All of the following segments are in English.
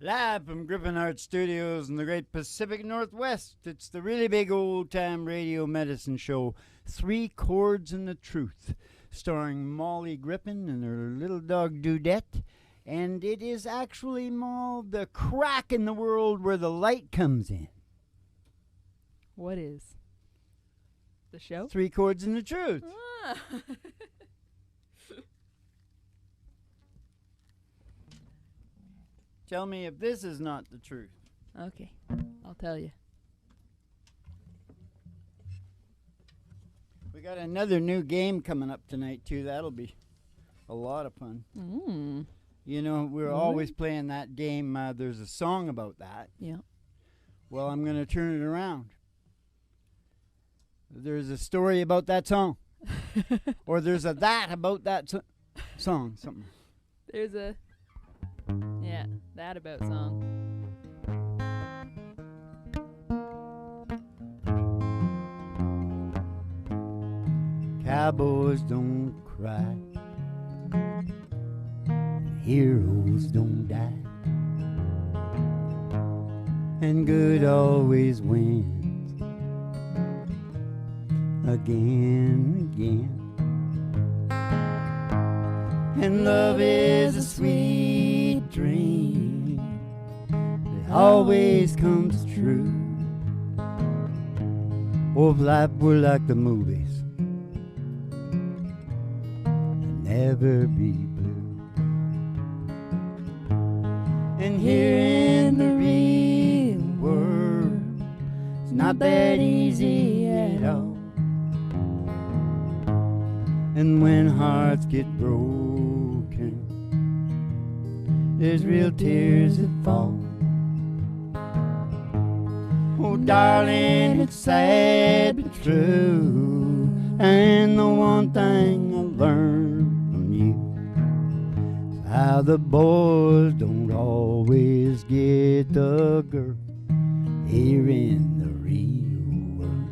Live from Griffin Art Studios in the great Pacific Northwest, it's the really big old-time radio medicine show, Three Chords and the Truth, starring Molly Griffin and her little dog Dudette. And it is actually, Moll, the crack in the world where the light comes in. What is? The show? Three Chords and the Truth. Ah. Tell me if this is not the truth. Okay, I'll tell you. We got another new game coming up tonight, too. That'll be a lot of fun. You know, we're always playing that game. There's a song about that. Yeah. Well, I'm going to turn it around. There's a story about that song. Or there's a that about that song. Something. There's a... Yeah, that about song. Cowboys don't cry. Heroes don't die. And good always wins. Again, again. And love is a sweet dream that always comes true. Oh, if life were like the movies, I'd never be blue. And here in the real world, it's not that easy at all. And when hearts get broken, there's real tears that fall. Oh, darling, it's sad but true. And the one thing I learned from you is how the boys don't always get the girl here in the real world.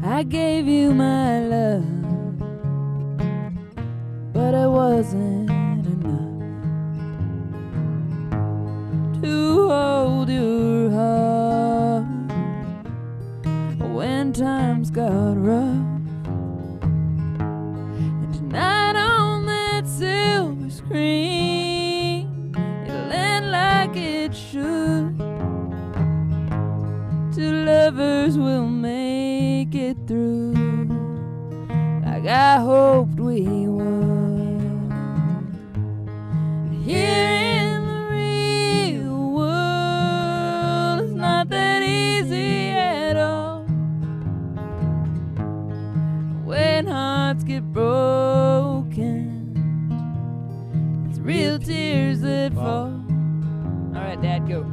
I gave you my love, but it wasn't enough to hold your heart when times got rough. And tonight on that silver screen, it'll end like it should. Two lovers will make it through like I hoped we would. Here in the real world, it's not that easy at all. When hearts get broken, it's real tears that fall. All right, Dad, go.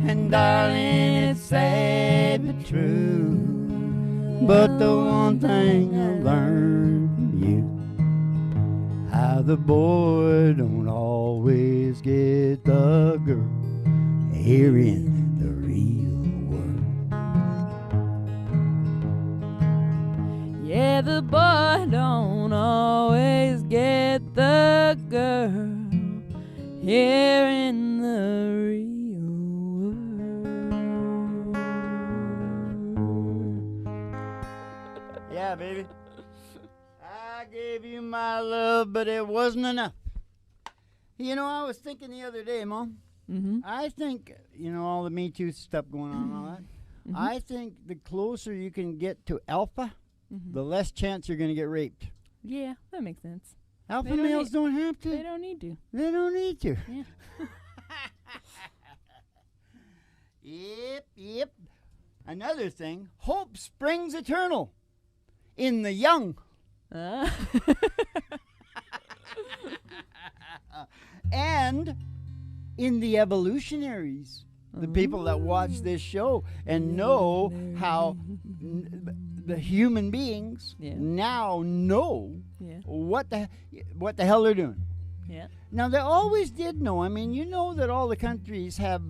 And darling, it's sad but true. But the one thing I learned from you, how the boy don't always get the girl here in the real world. Yeah, the boy don't always get the girl here in the real world. Yeah, baby. I gave you my love, but it wasn't enough. You know, I was thinking the other day, Mom. I think, you know, all the Me Too stuff going on and all that. I think the closer you can get to alpha, the less chance you're going to get raped. Yeah, that makes sense. Alpha males don't have to. They don't need to. They don't need to. Yeah. Yep. Another thing, hope springs eternal in the young. And in the evolutionaries, the people that watch this show and know how the human beings now know what the hell they're doing. Yeah. Now, they always did know. I mean, you know that all the countries have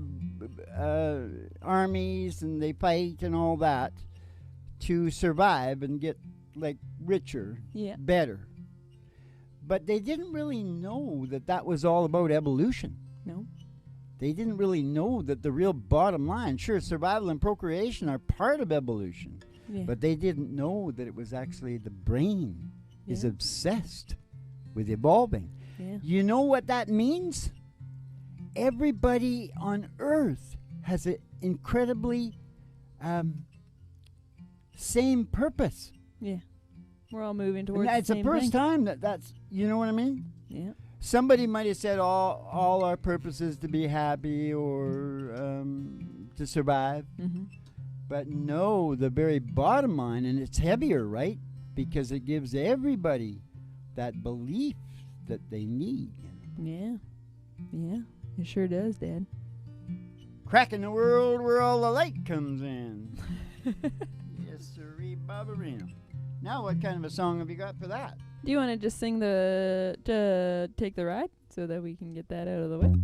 armies and they fight and all that to survive and get, like, richer, better. But they didn't really know that that was all about evolution. No. They didn't really know that the real bottom line, sure, survival and procreation are part of evolution, Yeah. but they didn't know that it was actually the brain is Yeah. obsessed with evolving. Yeah. You know what that means? Everybody on Earth has an incredibly same purpose. Yeah. We're all moving And towards it's the the same first thing. time that's, you know what I mean? Yeah. Somebody might have said all our purpose is to be happy or to survive. Mm-hmm. But no, the very bottom line, and it's heavier, right? Because it gives everybody that belief that they need. Yeah. Yeah. It sure does, Dad. Cracking the world where all the light comes in. Yes, sirree, Barbarino. Now, what kind of a song have you got for that? Do you want to just sing the Take the Ride so that we can get that out of the way?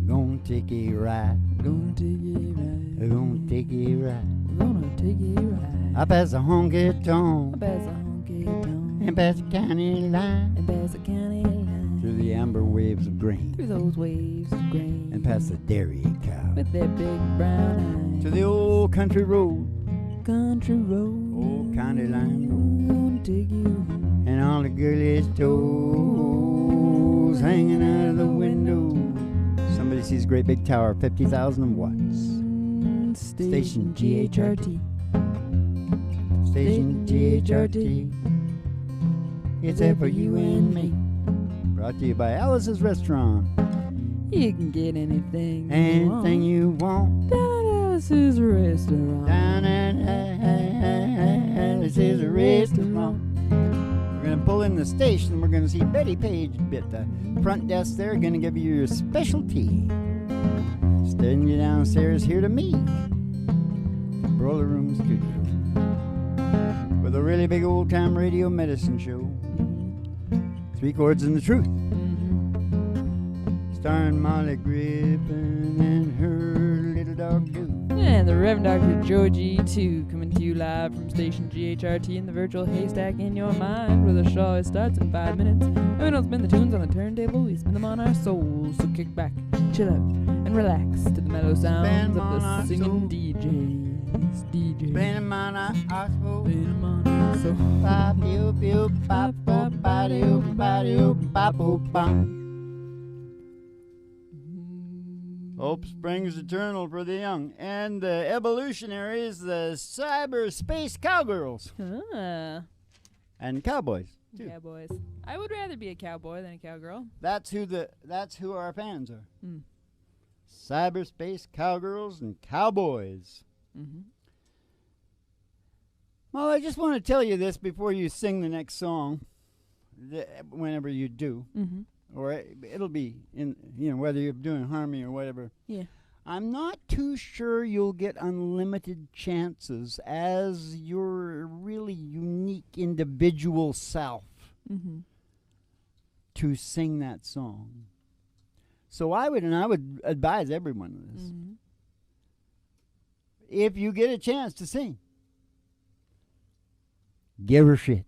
Gonna take a ride. Gonna take a ride. Gonna take a ride. Gonna take a ride. Up as a honky tonk. Up as a honky tonk. And past the county line. And past the county line. Through the amber waves of grain. Through those waves of grain. And past the dairy cow. With their big brown eyes. To the old country road. Country road. Old county line road. Gonna take you home. And all the girlies' toes hanging out of the window. Somebody sees a great big tower, 50,000 watts. Station GHRT. Station GHRT. It's there for you and me. Brought to you by Alice's Restaurant. You can get anything Anything you want. down at Alice's Restaurant. Down at Alice's Restaurant. We're going to pull in the station. We're going to see Betty Page at the front desk there. Going to give you your specialty. Sending you downstairs here to me. Broiler Room Studio. With a really big old-time radio medicine show. 3 Chords and the Truth. Starring Molly Griffin and her little dog Doo. And the Reverend Dr. Georgie too, coming to you live from station GHRT in the virtual haystack in your mind, where the show starts in 5 minutes. And we don't spin the tunes on the turntable, we spin them on our souls. So kick back, chill out, and relax to the mellow sounds of the singing DJs. DJs. Spin 'em on our soul. Spin 'em on our soul. Bop, pew, pew, bop, bop, ba-doo, ba-doo, bop, boop, bop. Hope springs eternal for the young. And the evolutionaries, the cyberspace cowgirls. Ah, And cowboys, too. cowboys. I would rather be a cowboy than a cowgirl. That's who our fans are. Mm. Cyberspace cowgirls and cowboys. Mm-hmm. Well, I just want to tell you this before you sing the next song, whenever you do. Mm-hmm. Or it'll be in, whether you're doing harmony or whatever. Yeah. I'm not too sure you'll get unlimited chances as your really unique individual self Mm-hmm. to sing that song. So I would advise everyone of this. Mm-hmm. If you get a chance to sing, give her shit.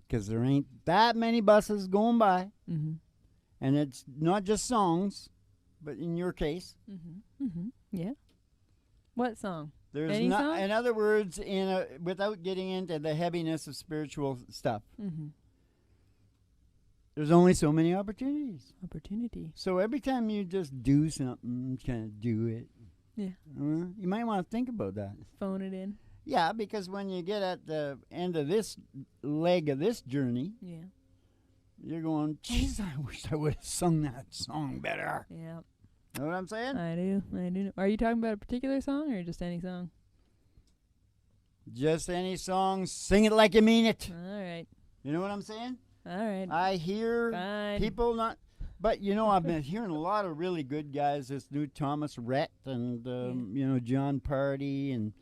Because there ain't that many buses going by. Mm-hmm. And it's not just songs, but in your case, Mm-hmm. Mm-hmm. Yeah. What song? there's Any not. song? In other words, without getting into the heaviness of spiritual stuff, Mm-hmm. there's only so many opportunities. Opportunity. So every time you just do something, kind of do it. Yeah. You might want to think about that. Phone it in. Yeah, because when you get at the end of this leg of this journey, Yeah. you're going, "Jeez, I wish I would have sung that song better." Yeah. Know what I'm saying? I do. Are you talking about a particular song or just any song? Just any song, sing it like you mean it. All right. You know what I'm saying? All right. I hear Fine. people not, but I've been hearing a lot of really good guys. This new Thomas Rhett and John Party and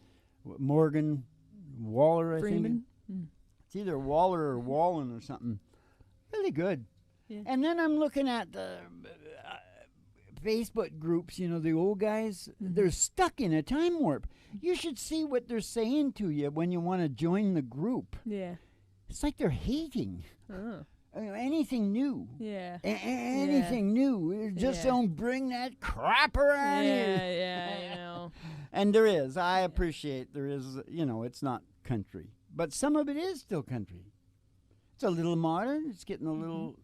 Morgan Waller. I Freeman. think it's either Waller or Wallen or something. Really good. Yeah. And then I'm looking at Facebook groups, you know, the old guys, they're stuck in a time warp. You should see what they're saying to you when you want to join the group. Yeah. It's like they're hating. Oh. Anything new. Yeah. Anything new. Just don't bring that crap around here. Yeah, I know. And there is. I appreciate there is, you know, it's not country. But some of it is still country. It's a little modern. It's getting a little,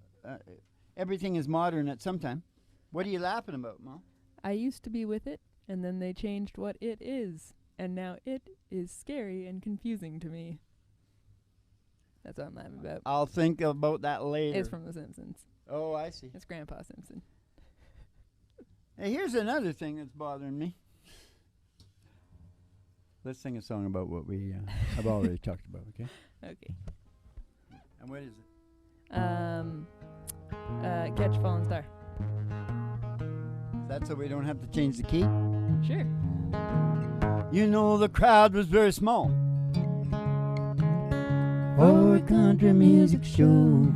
everything is modern at some time. What are you laughing about, Mom? I used to be with it, and then they changed what it is. And now it is scary and confusing to me. That's what I'm laughing about. I'll think about that later. It's from The Simpsons. Oh, I see. It's Grandpa Simpson. Hey, here's another thing that's bothering me. Let's sing a song about what we have already talked about, okay? Okay. And what is it? Catch a Falling Star. That's so we don't have to change the key? Sure. You know the crowd was very small for a country music show,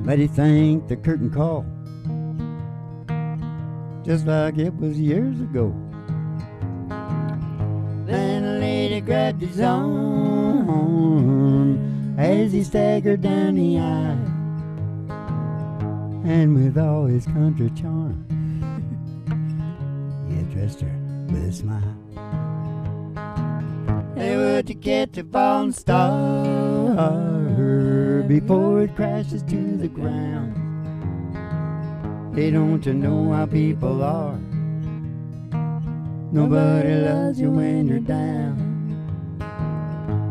but he thanked the curtain call just like it was years ago. Then a lady grabbed his arm as he staggered down the aisle, and with all his country charm, he addressed her with a smile. They were to catch a falling star before it crashes to the ground. Hey, don't you know how people are? Nobody loves you when you're down.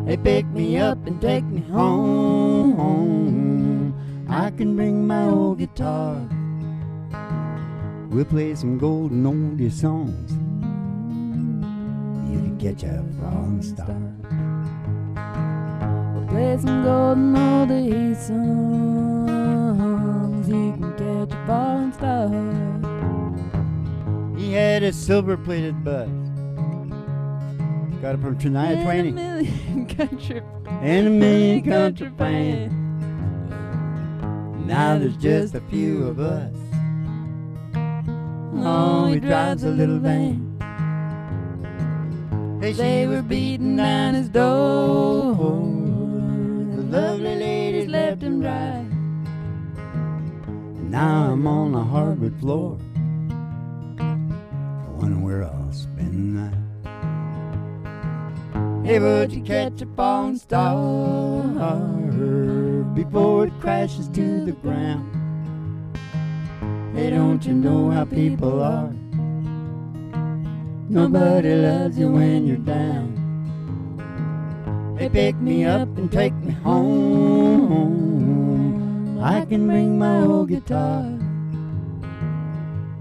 They pick me up and take me home. I can bring my old guitar. We'll play some golden oldie songs. You can catch a falling star. We'll play some golden oldie songs. You can catch a falling star. He had a silver-plated buzz. Got it from Shania Twain. And a million country fans. Now there's just a few of us. Oh, he drives a little van. They were beating down his door. The lovely ladies left him right. And now I'm on the hardwood floor. I wonder where I'll spend the night. Hey, would you catch a falling star before it crashes to the ground? Hey, don't you know how people are? Nobody loves you when you're down. They pick me up and take me home. I can bring my old guitar.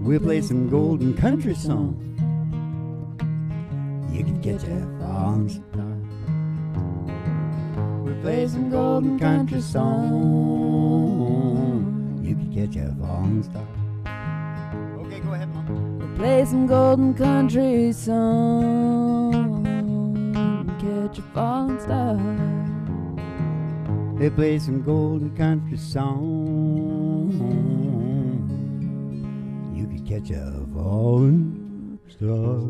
We'll play some golden country songs. You can catch a falling star. We'll play some golden country songs. You can catch a falling star. Okay, go ahead, Mom. We'll play some golden country songs. Catch a falling star. They play some golden country songs. You could catch a falling star.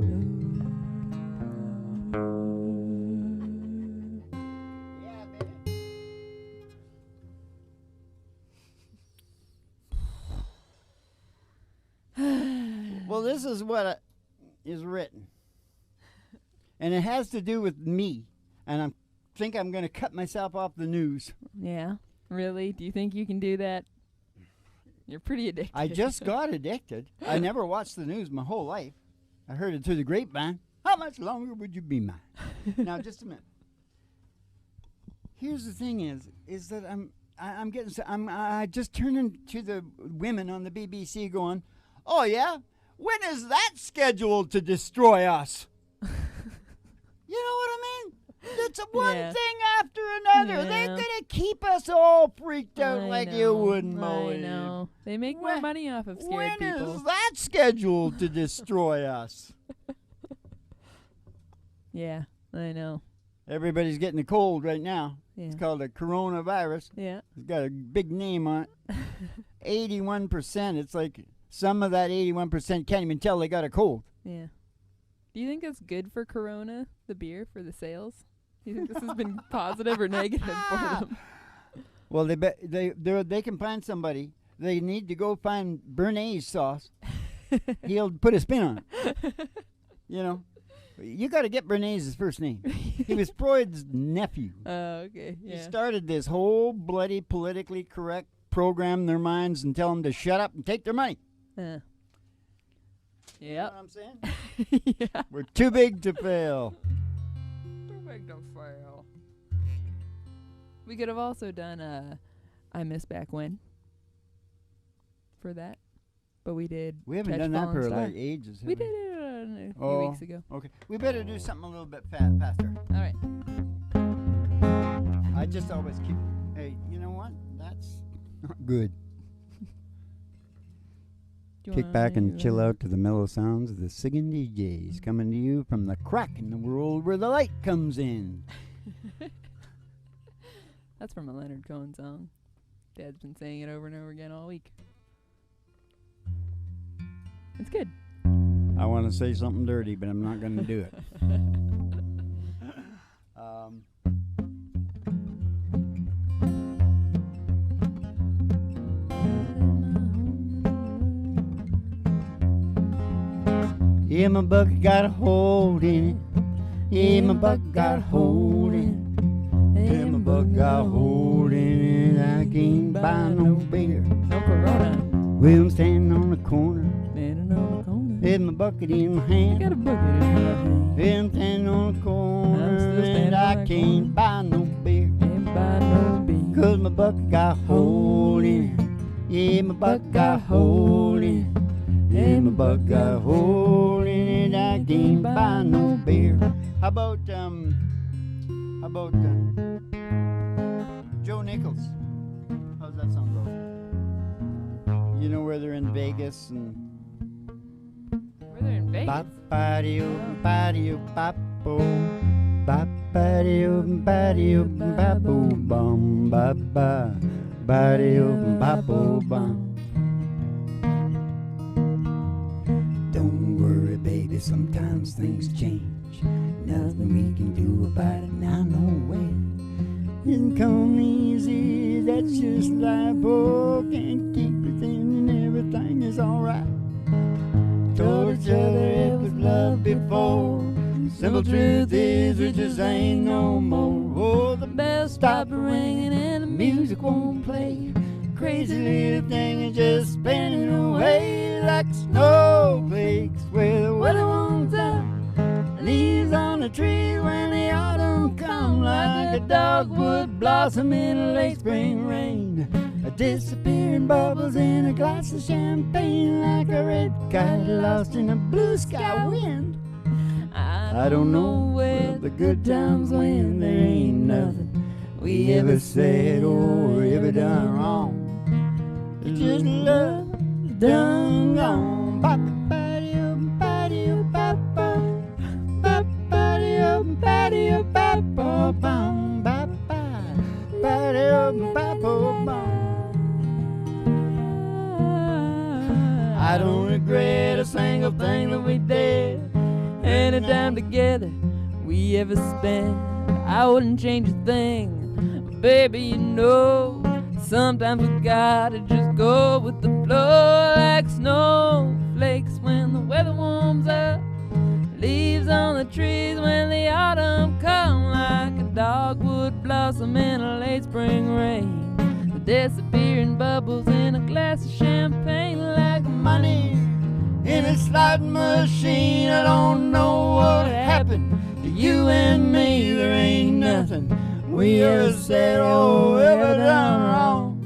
Well, this is what is written. And it has to do with me. And I think I'm going to cut myself off the news. Yeah? Really? Do you think you can do that? You're pretty addicted. I just got addicted. I never watched the news my whole life. I heard it through the grapevine. How much longer would you be mine? Now, just a minute. Here's the thing is that I just turning to the women on the BBC going, oh, yeah? When is that scheduled to destroy us? You know what I mean? It's one thing after another. Yeah. They're going to keep us all freaked out like you wouldn't believe. I know. They make more money off of scared people. When is that scheduled to destroy us? Yeah, I know. Everybody's getting a cold right now. Yeah. It's called a coronavirus. Yeah. It's got a big name on it. 81%. It's like some of that 81% can't even tell they got a cold. Yeah. Do you think it's good for Corona, the beer, for the sales? Do you think this has been positive or negative for them? Well, they can find somebody. They need to go find Bernays sauce. He'll put a spin on it. You know, you got to get Bernays' first name. He was Freud's nephew. Oh, okay. Yeah. He started this whole bloody politically correct program in their minds and tell them to shut up and take their money. Yep. You know what I'm saying? Yeah. We're too big to fail. Too big to fail. We could have also done I Miss Back When for that. But we did. We haven't Catch done that Falling for Star. like ages. We did it a few Oh. weeks ago. Okay. We better do something a little bit faster. All right. I just always keep. Hey, you know what? That's not good. Do you Kick wanna back and do chill that? out to the mellow sounds of the singing DJs coming to you from the crack in the world where the light comes in. That's from a Leonard Cohen song. Dad's been saying it over and over again all week. It's good. I want to say something dirty, but I'm not going to do it. Yeah, my bucket got a hold in it. Yeah, my bucket got a hold in it. Yeah, my bucket got a hold in it. I can't buy no beer. No Corona. Well, I'm standing on the corner. Standing on the corner. With my bucket in my I hand. got a bucket in my hand. Well, I'm standing on the I'm corner. still standing And on I that can't buy no beer. Ain't buy no beer. 'Cause my bucket got a hole in it. Yeah, my bucket got a hole in it. Yeah, my bucket got a hole in it. I can't buy no beer. How about Joe Nichols? How's that song go? You know where they're in Vegas and Where they're in Vegas. Bop-ba-dee-oo, ba-dee-oo, bop-bo. Bop-ba-dee-oo, ba-dee-oo, bop-boo, bum, ba-ba. Ba-dee-oo, bop-boo, bum. Don't worry, baby, sometimes things change. Nothing we can do about it now, no way. Didn't come easy, that's just life. Oh, can't keep it in and everything is alright. Told each other it was love before. Simple truth is we just ain't no more. Oh, the bells stop ringing and the music won't play. Crazy little thing is just spinning away like snowflakes where the weather warms up. Leaves on the trees when the autumn comes like a dogwood blossom in a late spring rain. A disappearing bubbles in a glass of champagne like a red kite lost in a blue sky wind. I don't know where the good times went. There ain't nothing we ever said or ever done wrong. It's just love done gone. Bop-a-ba-dee-oo, ba-dee-oo, bop-bop. Bop-ba-dee-oo, ba-dee-oo, bop-bop-bum. Bop-ba. Ba-dee-oo, bop-bop-bum. I don't regret a single thing that we did. Any time together we ever spent, I wouldn't change a thing. But baby, you know, sometimes we gotta just go with the flow like snowflakes when the weather warms up. Leaves on the trees when the autumn comes like a dogwood blossom in a late spring rain. The disappearing bubbles in a glass of champagne like Money in a slot machine. I don't know what happened to you and me. There ain't nothing we ever said or ever done wrong.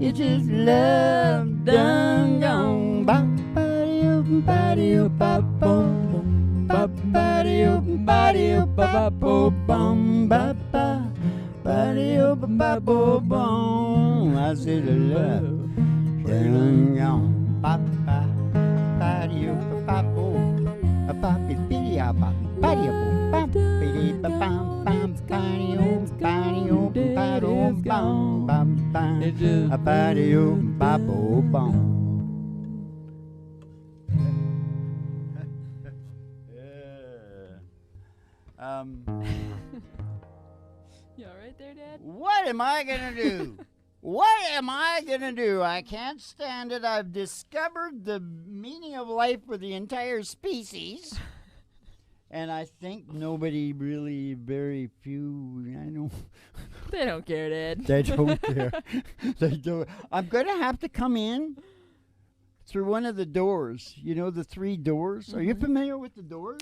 It's just love done gone. Bop-ba-dee-oo, ba-dee-oo, bop-bum. Bop-ba-dee-oo, ba-dee-oo, bop-bop-bum. Bop-ba. Ba-dee-oo, bop-bop-bum. I said love done gone. Ba-ba. Ba-dee-oo, ba-ba-boo. A-bop-bee-bee-a-bop. Ba-dee-oo, bop-bee-dee-ba-bum, bum. Ba-dee-oo, ba-dee-oo, ba-doo-bum, bum, bum. A-ba-dee-oo, ba-boo-bum. You all right there, Dad? What am I going to do? What am I going to do? I can't stand it. I've discovered the meaning of life for the entire species. And I think nobody really, very few, I know. They don't care, Dad. They don't care. They don't. I'm going to have to come in through one of the doors. You know, the 3 doors. Are you familiar with the doors?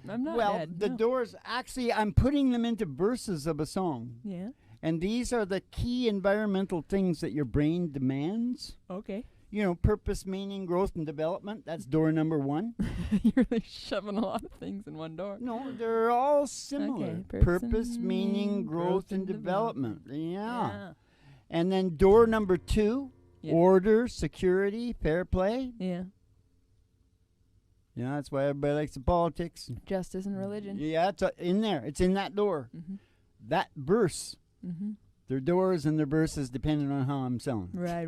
I'm not, Well, Dad, the no. doors, actually, I'm putting them into verses of a song. Yeah. And these are the key environmental things that your brain demands. Okay. You know, purpose, meaning, growth, and development. That's door number 1. You're really shoving a lot of things in one door. No, they're all similar. Okay, Purpose, meaning, growth, and development. Yeah. And then door number 2, Yeah. order, security, fair play. Yeah. You know, that's why everybody likes the politics. Justice and religion. Yeah, it's in there. It's in that door. Mm-hmm. That verse. Mm-hmm. Their doors and their verses depending on how I'm selling. Right.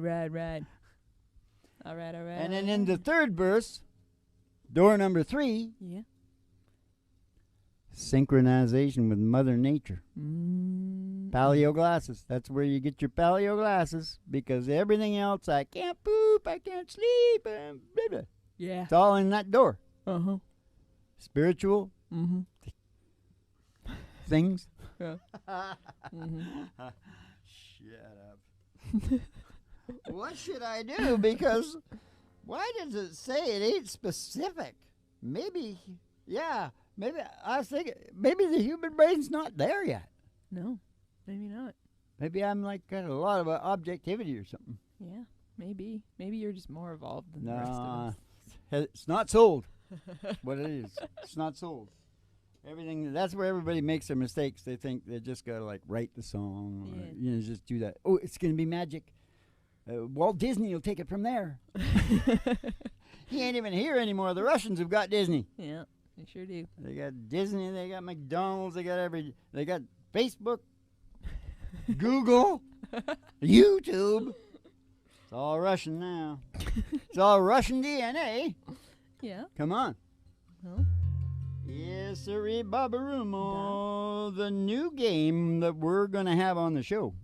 All right. And then in the 3rd verse, door number 3, Yeah. synchronization with Mother Nature. Mm. Paleo glasses. That's where you get your paleo glasses, because everything else, I can't poop, I can't sleep, and blah, blah. Yeah. It's all in that door. Uh-huh. Spiritual Mm-hmm. things. Yeah. Mm-hmm. Shut up. What should I do? Because why does it say it ain't specific? Maybe, maybe I was thinking, maybe the human brain's not there yet. No, maybe not. Maybe I'm like got a lot of objectivity or something. Yeah, maybe. Maybe you're just more evolved than the rest of Nah, us. it's not sold. What it is, it's not sold. Everything, that's where everybody makes their mistakes. They think they just gotta like write the song, or, Yeah. just do that. Oh, it's gonna be magic. Walt Disney will take it from there. He ain't even here anymore. The Russians have got Disney. Yeah, they sure do. They got Disney. They got McDonald's. They got They got Facebook, Google, YouTube. It's all Russian now. It's all Russian DNA. Yeah. Come on. Well, Yes, sirree, Babarumo. The new game that we're going to have on the show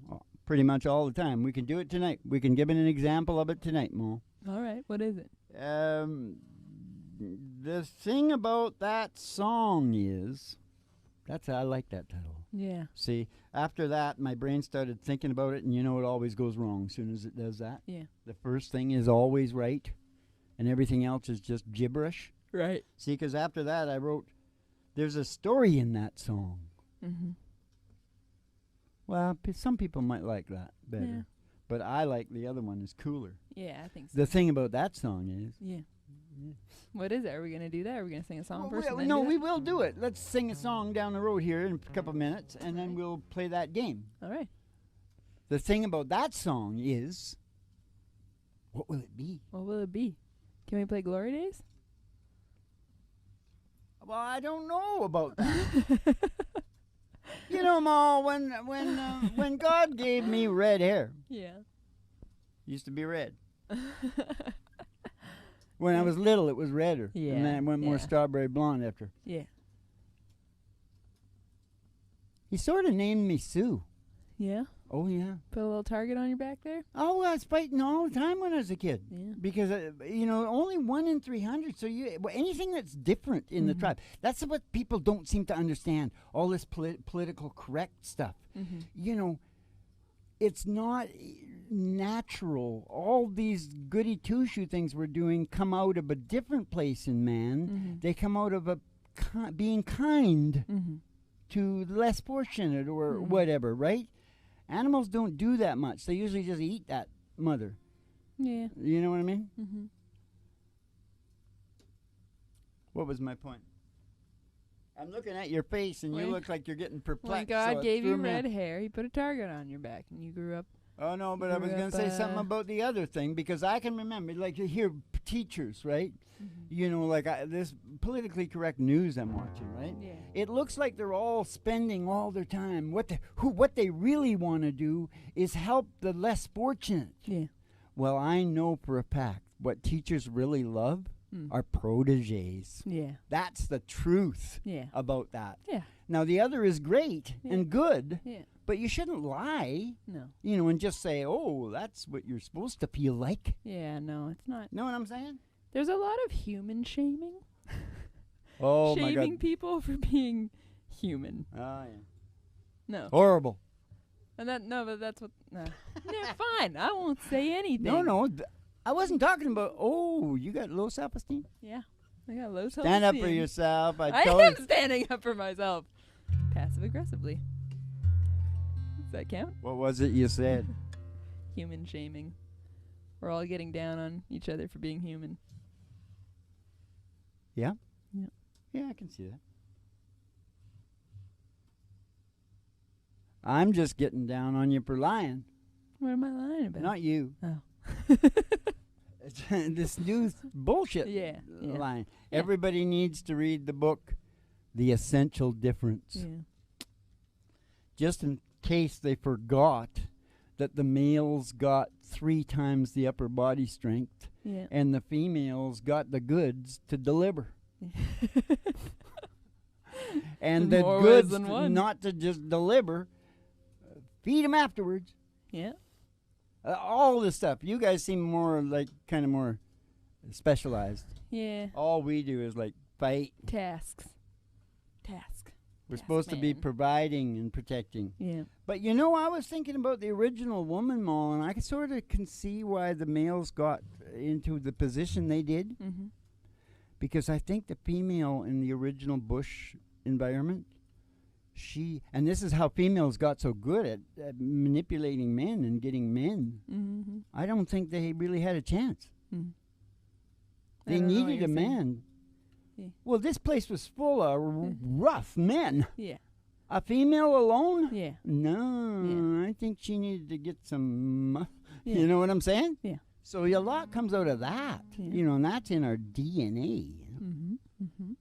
pretty much all the time. We can do it tonight. We can give it an example of it tonight, Mo. all right. What is it? The thing about that song is, I like that title. Yeah. See, after that, my brain started thinking about it, and you know it always goes wrong as soon as it does that. Yeah. The first thing is always right, and everything else is just gibberish. Right. See, because after that, I wrote, there's a story in that song. Mm-hmm. Well, some people might like that better, Yeah. but I like the other one is cooler. Yeah, I think so. The thing about that song is, Yeah. What is it? Are we gonna do that? Are we gonna sing a song well, first? and then no, do we that? will do it. Let's sing a song down the road here in a couple minutes, and then we'll play that game. All right. The thing about that song is, what will it be? What will it be? Can we play Glory Days? Well, I don't know about that. You know, Ma, when God gave me red hair, Yeah. used to be red. When I was little, it was redder. Yeah, And then it went more yeah. strawberry blonde after. Yeah. He sort of named me Sue. Yeah. Oh, yeah. Put a little target on your back there. Oh, I was fighting all the time when I was a kid. Yeah. Because, only 1 in 300. So anything that's different in the tribe. That's what people don't seem to understand. All this political correct stuff. Mm-hmm. You know, it's not natural. All these goody two-shoe things we're doing come out of a different place in man. Mm-hmm. They come out of being kind Mm-hmm. to the less fortunate or whatever, right? Animals don't do that much. They usually just eat that mother. Yeah. You know what I mean? Mm-hmm. What was my point? I'm looking at your face, and you When- look like you're getting perplexed. When so God it gave threw you me red hair, He put a target on your back, and you grew up. Oh, no, but I was grew going to up, say something about the other thing, because I can remember, like, you hear teachers, right? Mm-hmm. You know, like this politically correct news I'm watching, right? Yeah. It looks like they're all spending all their time. What they really want to do is help the less fortunate. Yeah. Well, I know for a fact what teachers really love are proteges. Yeah. That's the truth Yeah. about that. Yeah. Now, the other is great and good, Yeah. but you shouldn't lie, No. and just say, oh, that's what you're supposed to feel like. Yeah, no, it's not. Know what I'm saying? There's a lot of human shaming. Oh, my Shaming God. people for being human. Oh, yeah. No. Horrible. And but that's what. No, fine. I won't say anything. No. I wasn't talking about, you got low self-esteem? Yeah. I got low self-esteem. Stand up for yourself. I told am you. standing up for myself. Passive aggressively. Does that count? What was it you said? Human shaming. We're all getting down on each other for being human. Yeah? Yeah. Yeah, I can see that. I'm just getting down on you for lying. What am I lying about? Not you. Oh. It's this new bullshit Yeah. line. Yeah. Everybody needs to read the book, The Essential Difference. Yeah. Just in case they forgot that the males got 3 times the upper body strength Yeah. and the females got the goods to deliver. And In the more ways goods than one. not to just deliver, feed them afterwards. Yeah. All this stuff. You guys seem more kind of more specialized. Yeah. All we do is fight. Task. We're Task supposed to be man. providing and protecting. Yeah. But I was thinking about the original woman mall, and I sort of can see why the males got into the position they did. Mm-hmm. Because I think the female in the original bush environment, and this is how females got so good at manipulating men and getting men. Mm-hmm. I don't think they really had a chance. Mm. I They don't know what needed you're a saying. man. Yeah. Well, this place was full of rough men. Yeah. A female alone? Yeah. No, I think she needed to get some. Yeah. You know what I'm saying? Yeah. So a lot comes out of that, Yeah. and that's in our DNA. Mm-hmm. Mm-hmm.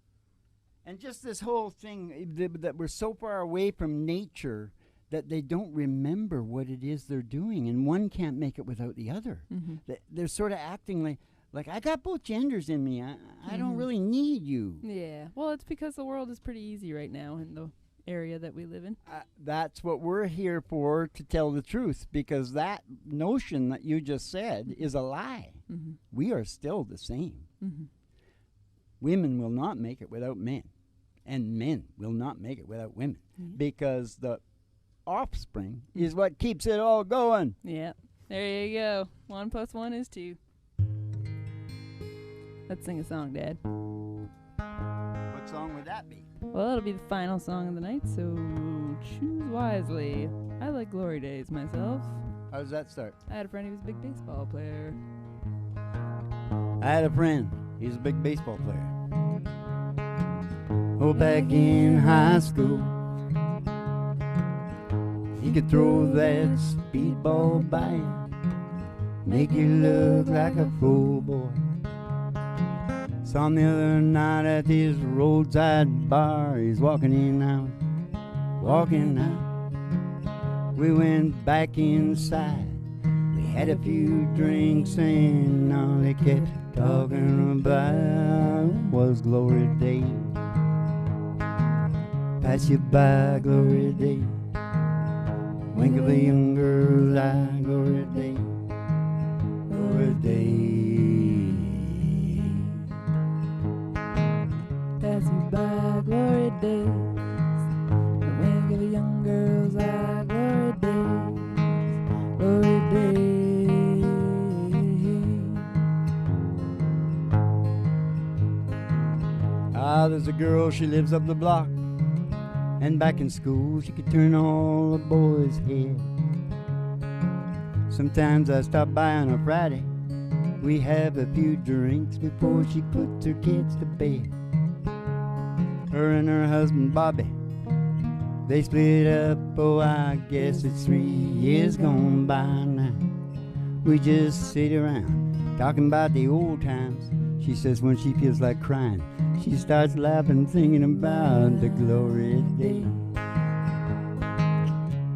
And just this whole thing that we're so far away from nature that they don't remember what it is they're doing, and one can't make it without the other. Mm-hmm. They're sort of acting like I got both genders in me. I don't Mhm. really need you. Yeah. Well, it's because the world is pretty easy right now in the area that we live in. That's what we're here for, to tell the truth, because that notion that you just said is a lie. Mm-hmm. We are still the same. Mm-hmm. Women will not make it without men, and men will not make it without women, Mhm. because the offspring is what keeps it all going. Yeah. There you go. 1 + 1 is 2. Let's sing a song, Dad. What song would that be? Well, it'll be the final song of the night, so choose wisely. I like Glory Days myself. How does that start? I had a friend who was a big baseball player. I had a friend. He's a big baseball player. Oh, back in high school, he could throw that speedball by you, make you look like a fool, boy. Saw him the other night at this roadside bar. He's walking in out, walking out. We went back inside. We had a few drinks and all they kept talking about was Glory Day. Pass you by, Glory Day. Wink of a young girl's eye, Glory Day. Glory Day. Pass you by, Glory Days. The wink of a young girl's eye, Glory Days. Glory Days. There's a girl, she lives up the block, and back in school she could turn all the boys' head. Sometimes I stop by on a Friday. We have a few drinks before she puts her kids to bed. Her and her husband Bobby, they split up, oh I guess it's 3 years gone by now. We just sit around talking about the old times. She says when she feels like crying, she starts laughing, thinking about the glory day.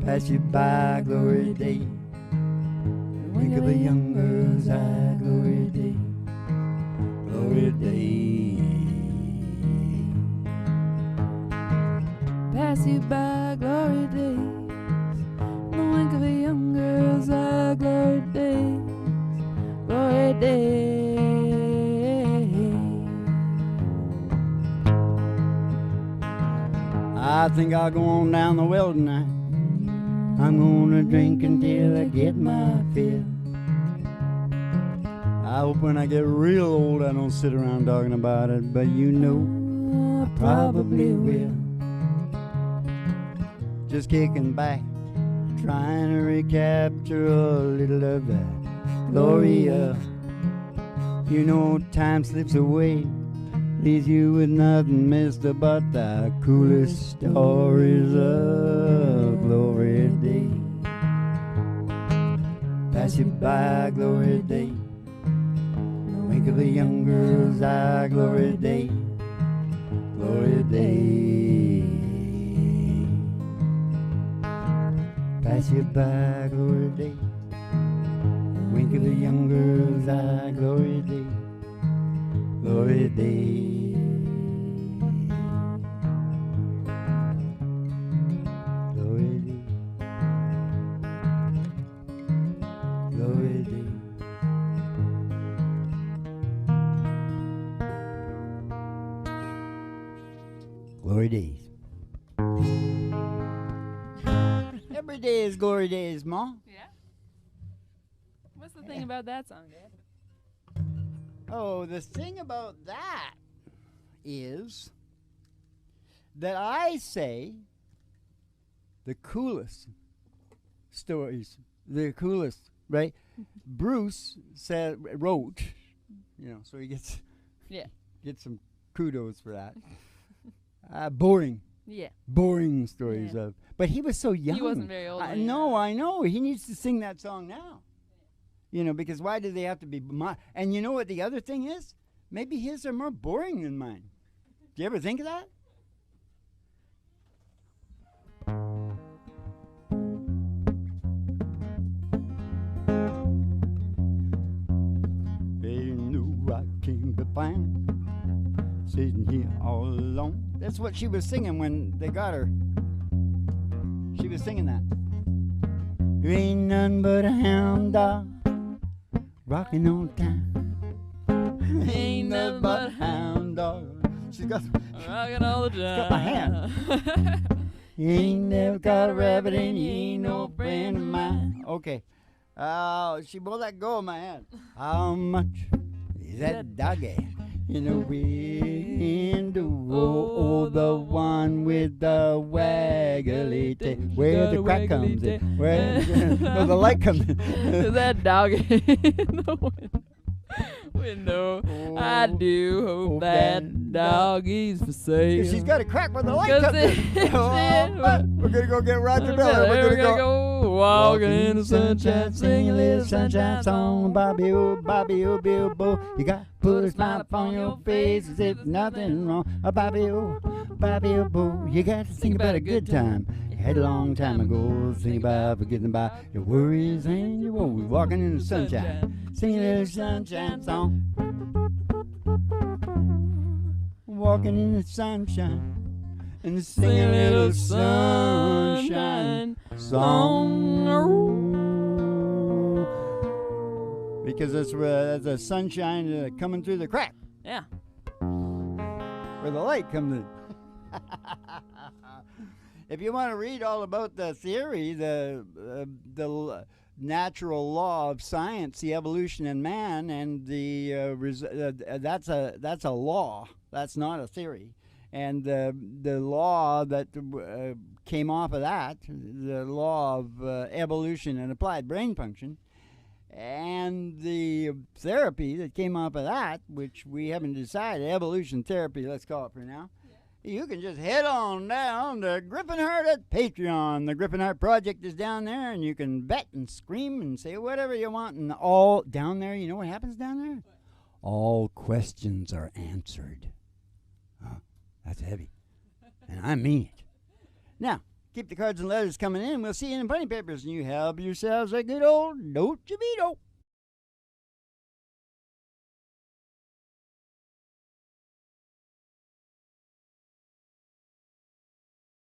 Pass you by, Glory Day. Wink of a young girl's eye, Glory Day. Glory Day. pass you by, glory days. In the wink of a young girl's eye, glory days, glory days. I think I'll go on down the well tonight. I'm gonna drink until I get my fill. I hope when I get real old I don't sit around talking about it, but you know I probably will. Just kicking back, trying to recapture a little of that gloria. You know time slips away, leaves you with nothing, mister, but the coolest stories of glory day. Pass you by, glory day. Wink of a young girl's eye, glory day, glory day. Pass you by, glory day. Wink of a young girl's eye, glory day, glory day. Glory day. Glory day. Glory days. Every day is glory days, Ma. Yeah? What's the thing about that song, Dad? Oh, the thing about that is that I say the coolest stories, the coolest, right? Bruce wrote, so he gets some kudos for that. Boring. Yeah. Boring stories of. But he was so young. He wasn't very old. I know. He needs to sing that song now. Because why do they have to be and you know what the other thing is? Maybe his are more boring than mine. Do you ever think of that? They knew I came to find, sitting here all alone. That's what she was singing when they got her. She was singing that. You ain't none but a hound dog, rocking on time. Ain't nothing but a hound dog. She's got rocking all the time. She's got my hand. You ain't never got a rabbit and you ain't no friend of mine. Okay. She won't let go of my hand. How much is that doggy in the window? Oh, the one with the waggly tail. Where the crack comes in. Where the light comes in. That doggy in the window. Oh, I do hope that doggy's for sale. She's got a crack where the light comes in. We're going to go get Roger Miller. We're going to go walking in the sunshine, sing a little sunshine song. Bobby, oh, Bilbo. You got to put a smile upon your face as if nothing wrong. Bobby, oh, Boo. You got to think about a good time. You had a long time ago. Think about forgetting about your worries and your woes. Walking in the sunshine. Sing a little sunshine song. Walking in the sunshine and sing a little sunshine song. Because that's the sunshine coming through the crack. Yeah. Where the light comes in. If you want to read all about the theory, the natural law of science, the evolution in man, and that's a law. That's not a theory. And the law that came off of that, the law of evolution and applied brain function, and the therapy that came off of that, which we haven't decided, evolution therapy, let's call it for now. You can just head on down to Griffin Heart at Patreon. The Griffin Heart Project is down there, and you can bet and scream and say whatever you want. And all down there, you know what happens down there? All questions are answered. Oh, that's heavy. And I mean it. Now, keep the cards and letters coming in. We'll see you in the funny papers, and you have yourselves a good old Dolce Vito.